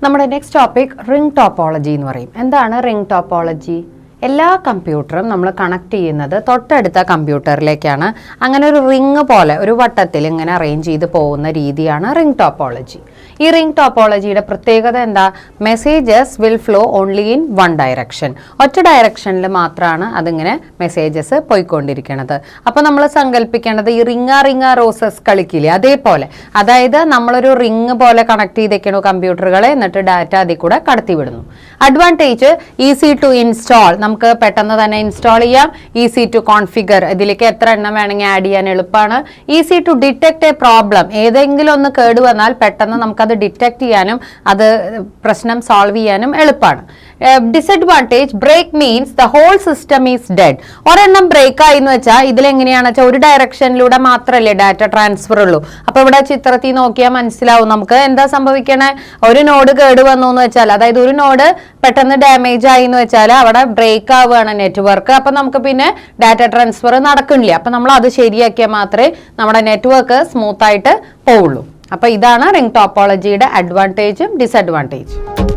നമ്മുടെ next topic ring topology എന്ന് പറയും. എന്താണ് റിംഗ് ടോപ്പോളജി? എല്ലാ കമ്പ്യൂട്ടറും നമ്മൾ കണക്ട് ചെയ്യുന്നത് തൊട്ടടുത്ത കമ്പ്യൂട്ടറിലേക്കാണ്. അങ്ങനെ ഒരു റിംഗ് പോലെ ഒരു വട്ടത്തിൽ ഇങ്ങനെ അറേഞ്ച് ചെയ്ത് പോകുന്ന രീതിയാണ് റിംഗ് ടോപ്പോളജി. ഈ റിംഗ് ടോപ്പോളജിയുടെ പ്രത്യേകത എന്താ? Messages will flow only in one direction. ഒറ്റ ഡയറക്ഷനിൽ മാത്രമാണ് അതിങ്ങനെ മെസ്സേജസ് പോയിക്കൊണ്ടിരിക്കുന്നത്. അപ്പോൾ നമ്മൾ സങ്കല്പിക്കേണ്ടത് ഈ റിംഗ റോസസ് കളിക്കില്ലേ, അതേപോലെ. അതായത് നമ്മളൊരു റിംഗ് പോലെ കണക്ട് ചെയ്തേക്കണു കമ്പ്യൂട്ടറുകളെ, എന്നിട്ട് ഡാറ്റ അതിൽ കൂടെ കടത്തിവിടുന്നു. അഡ്വാൻറ്റേജ് ഈസി ടു ഇൻസ്റ്റാൾ, നമുക്ക് പെട്ടെന്ന് തന്നെ ഇൻസ്റ്റാൾ ചെയ്യാം. ഈസി ടു കോൺഫിഗർ, ഇതിലേക്ക് എത്ര എണ്ണം വേണമെങ്കിൽ ആഡ് ചെയ്യാൻ എളുപ്പമാണ്. Easy to detect a problem, ഏതെങ്കിലും ഒന്ന് കേട് വന്നാൽ പെട്ടെന്ന് നമുക്കത് ഡിറ്റക്ട് ചെയ്യാനും അത് പ്രശ്നം സോൾവ് ചെയ്യാനും എളുപ്പമാണ്. Disadvantage break means the whole system is dead. ഒരെണ്ണം ബ്രേക്ക് ആയി എന്ന് വെച്ചാൽ ഇതിലെങ്ങനെയാണെന്ന് വെച്ചാൽ ഒരു ഡയറക്ഷനിലൂടെ മാത്രമല്ലേ ഡാറ്റ ട്രാൻസ്ഫർ ഉള്ളൂ. അപ്പോൾ ഇവിടെ ചിത്രത്തിൽ നോക്കിയാൽ മനസ്സിലാവും നമുക്ക് എന്താ സംഭവിക്കണേ. ഒരു നോഡ് കേട് വന്നു എന്ന് വെച്ചാൽ, അതായത് ഒരു നോഡ് പെട്ടെന്ന് ഡാമേജ് ആയി എന്ന് വെച്ചാൽ അവിടെ ബ്രേക്ക് ആവുകയാണ് നെറ്റ്വർക്ക്. അപ്പം നമുക്ക് പിന്നെ ഡാറ്റ ട്രാൻസ്ഫർ നടക്കണില്ല. അപ്പം നമ്മൾ അത് ശരിയാക്കിയാൽ മാത്രമേ നമ്മുടെ നെറ്റ്വർക്ക് സ്മൂത്ത് ആയിട്ട് പോവുള്ളൂ. അപ്പോൾ ഇതാണ് റിംഗ് ടോപ്പോളജിയുടെ അഡ്വാൻറ്റേജും ഡിസഡ്വാൻറ്റേജും.